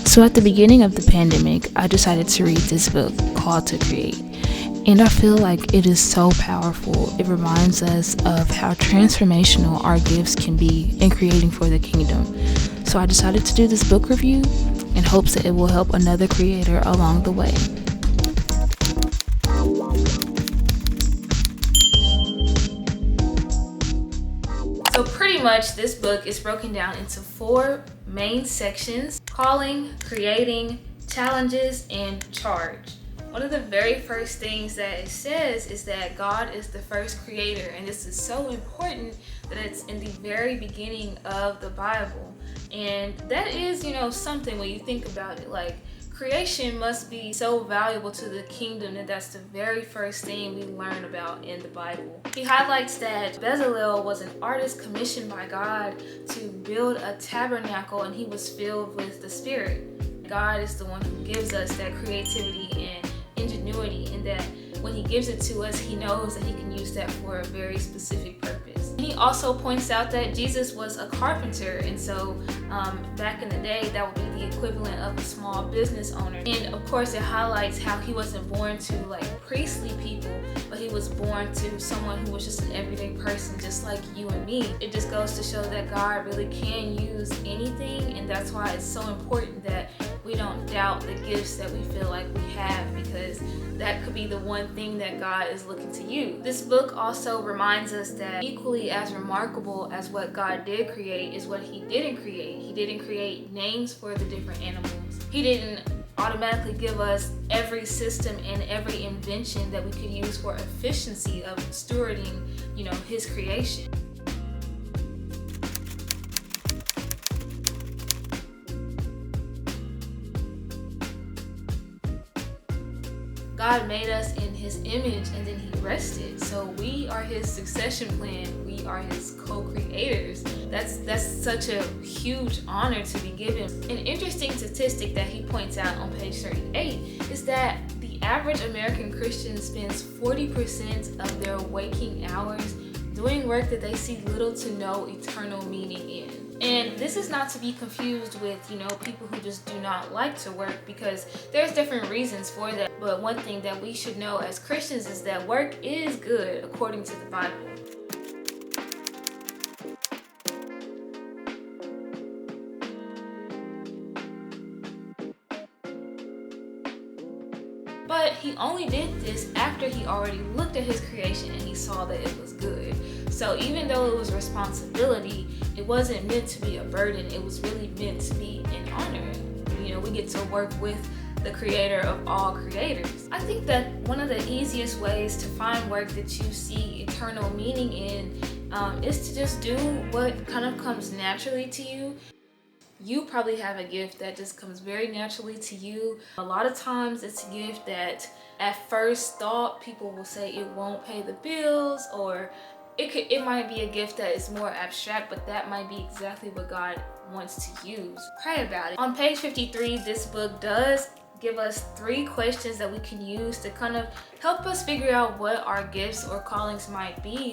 So at the beginning of the pandemic, I decided to read this book called To Create. And I feel like it is so powerful. It reminds us of how transformational our gifts can be in creating for the kingdom. So I decided to do this book review in hopes that it will help another creator along the way. So pretty much this book is broken down into 4 main sections: calling, creating, challenges, and charge. One of the very first things that it says is that God is the first creator, and this is so important that it's in the very beginning of the Bible. And that is, something when you think about it, like creation must be so valuable to the kingdom that that's the very first thing we learn about in the Bible. He highlights that Bezalel was an artist commissioned by God to build a tabernacle, and he was filled with the Spirit. God is the one who gives us that creativity and ingenuity, and that when he gives it to us, he knows that he can use that for a very specific purpose. He also points out that Jesus was a carpenter, and so back in the day, that would be the equivalent of a small business owner. And of course, it highlights how he wasn't born to priestly people, but he was born to someone who was just an everyday person, just like you and me. It just goes to show that God really can use anything, and that's why it's so important that we don't doubt the gifts that we feel like we have, because that could be the one thing that God is looking to use. This book also reminds us that equally as remarkable as what God did create is what he didn't create. He didn't create names for the different animals. He didn't automatically give us every system and every invention that we could use for efficiency of stewarding, his creation. God made us in his image, and then he rested. So we are his succession plan. We are his co-creators. That's such a huge honor to be given. An interesting statistic that he points out on page 38 is that the average American Christian spends 40% of their waking hours doing work that they see little to no eternal meaning in. And this is not to be confused with, people who just do not like to work, because there's different reasons for that. But one thing that we should know as Christians is that work is good according to the Bible. But he only did this after he already looked at his creation and he saw that it was good. So even though it was responsibility, it wasn't meant to be a burden. It was really meant to be an honor. We get to work with the creator of all creators. I think that one of the easiest ways to find work that you see eternal meaning in is to just do what kind of comes naturally to you. You probably have a gift that just comes very naturally to you. A lot of times it's a gift that at first thought people will say it won't pay the bills, or it might be a gift that is more abstract, but that might be exactly what God wants to use. Pray about it. On page 53, this book does give us 3 questions that we can use to kind of help us figure out what our gifts or callings might be.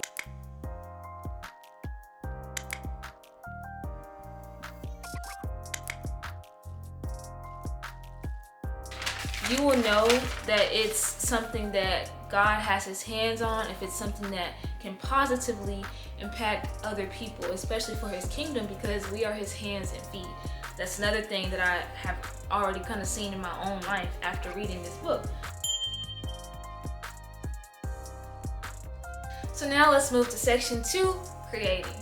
You will know that it's something that God has his hands on, if it's something that can positively impact other people, especially for his kingdom, because we are his hands and feet. That's another thing that I have already kind of seen in my own life after reading this book. So now let's move to section 2, creating.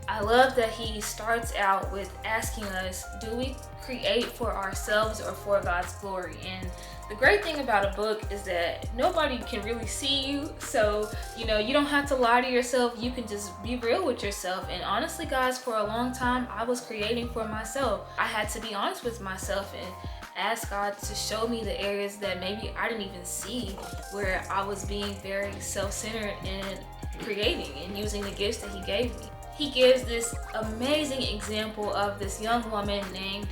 I love that he starts out with asking us, do we create for ourselves or for God's glory? And the great thing about a book is that nobody can really see you. So, you don't have to lie to yourself. You can just be real with yourself. And honestly, guys, for a long time, I was creating for myself. I had to be honest with myself and ask God to show me the areas that maybe I didn't even see, where I was being very self-centered and creating and using the gifts that he gave me. He gives this amazing example of this young woman named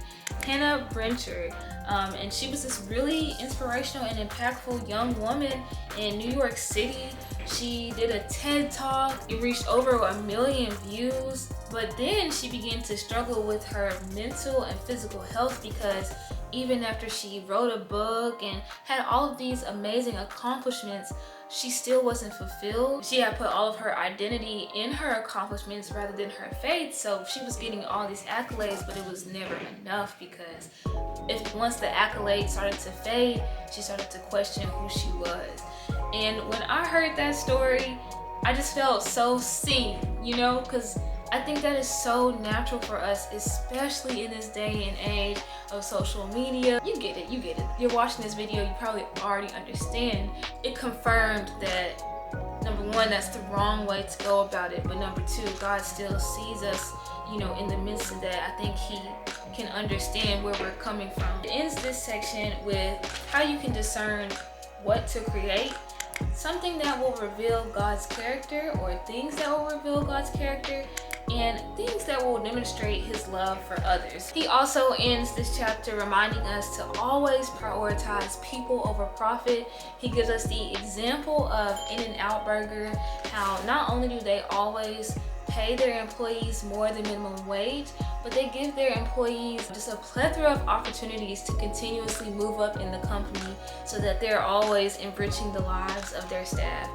Hannah Brencher. And she was this really inspirational and impactful young woman in New York City. She did a TED Talk. It reached over 1 million views. But then she began to struggle with her mental and physical health because even after she wrote a book and had all of these amazing accomplishments, she still wasn't fulfilled. She had put all of her identity in her accomplishments rather than her faith, so she was getting all these accolades, but it was never enough, because once the accolades started to fade, she started to question who she was. And when I heard that story, I just felt so seen, because I think that is so natural for us, especially in this day and age of social media. You get it. You're watching this video, you probably already understand. It confirmed that, number one, that's the wrong way to go about it, but number two, God still sees us, in the midst of that. I think He can understand where we're coming from. It ends this section with how you can discern what to create, something that will reveal God's character, or things that will reveal God's character, and things that will demonstrate His love for others. He also ends this chapter reminding us to always prioritize people over profit. He gives us the example of In-N-Out Burger, how not only do they always pay their employees more than minimum wage, but they give their employees just a plethora of opportunities to continuously move up in the company, so that they're always enriching the lives of their staff.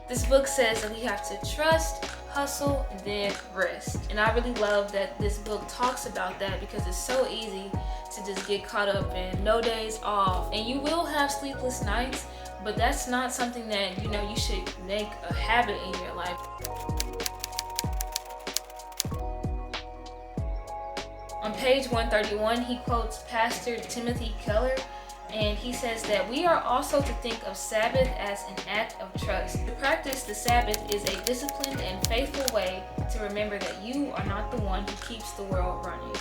This book says that we have to trust, hustle, and then rest. And I really love that this book talks about that, because it's so easy to just get caught up in no days off. And you will have sleepless nights, but that's not something that, you should make a habit in your life. On page 131, he quotes Pastor Timothy Keller, and he says that we are also to think of Sabbath as an act of trust. To practice the Sabbath is a disciplined and faithful way to remember that you are not the one who keeps the world running.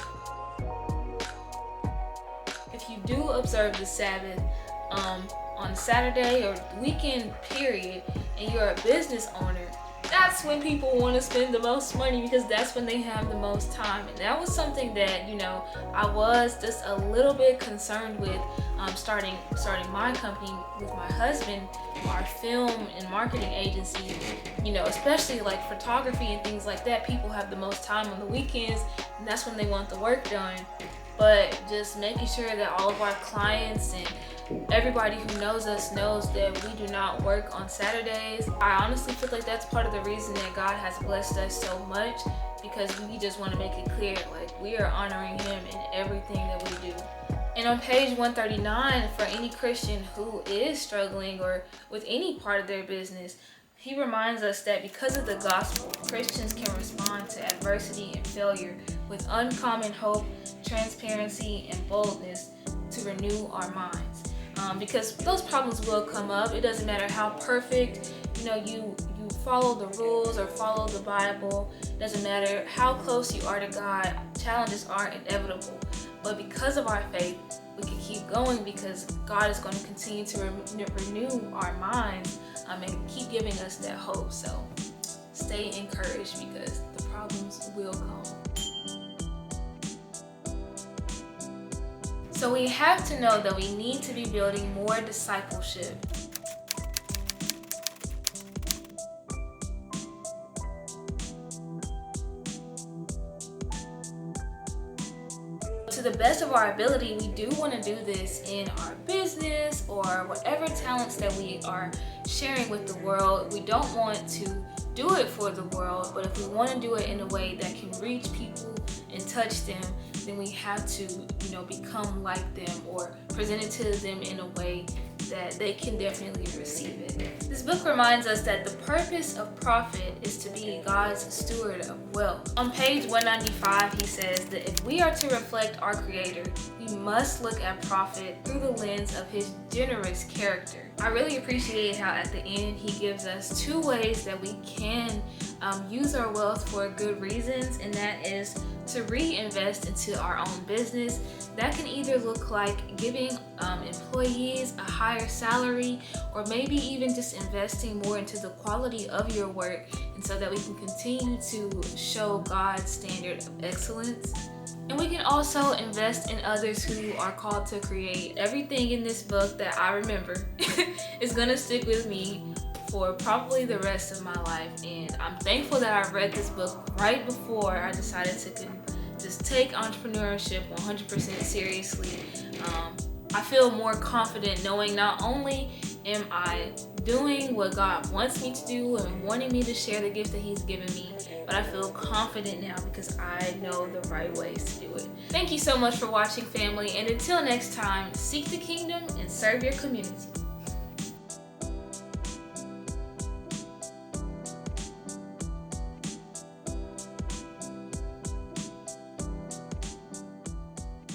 If you do observe the Sabbath on Saturday or weekend period, and you're a business owner, that's when people want to spend the most money, because that's when they have the most time. And that was something that, I was just a little bit concerned with starting my company with my husband, our film and marketing agency. Especially like photography and things like that, people have the most time on the weekends, and that's when they want the work done. But just making sure that all of our clients and everybody who knows us knows that we do not work on Saturdays. I honestly feel like that's part of the reason that God has blessed us so much, because we just want to make it clear, like, we are honoring Him in everything that we do. And on page 139, for any Christian who is struggling or with any part of their business, he reminds us that because of the gospel, Christians can respond to adversity and failure with uncommon hope, transparency, and boldness to renew our minds. Because those problems will come up. It doesn't matter how perfect, you follow the rules or follow the Bible. It doesn't matter how close you are to God. Challenges are inevitable. But because of our faith, we can keep going, because God is going to continue to renew our minds and keep giving us that hope. So stay encouraged, because the problems will come. So we have to know that we need to be building more discipleship. To the best of our ability, we do want to do this in our business or whatever talents that we are sharing with the world. We don't want to do it for the world, but if we want to do it in a way that can reach people and touch them, then we have to, become like them, or present it to them in a way that they can definitely receive it. This book reminds us that the purpose of profit is to be God's steward of wealth. On page 195, he says that if we are to reflect our Creator, we must look at profit through the lens of His generous character. I really appreciate how at the end he gives us two ways that we can use our wealth for good reasons, and that is to reinvest into our own business. That can either look like giving employees a higher salary, or maybe even just investing more into the quality of your work, and so that we can continue to show God's standard of excellence. And we can also invest in others who are called to create. Everything in this book that I remember is gonna stick with me for probably the rest of my life. And I'm thankful that I read this book right before I decided to just take entrepreneurship 100% seriously. I feel more confident knowing not only am I doing what God wants me to do and wanting me to share the gift that He's given me, but I feel confident now because I know the right ways to do it. Thank you so much for watching, family, and until next time, seek the kingdom and serve your community.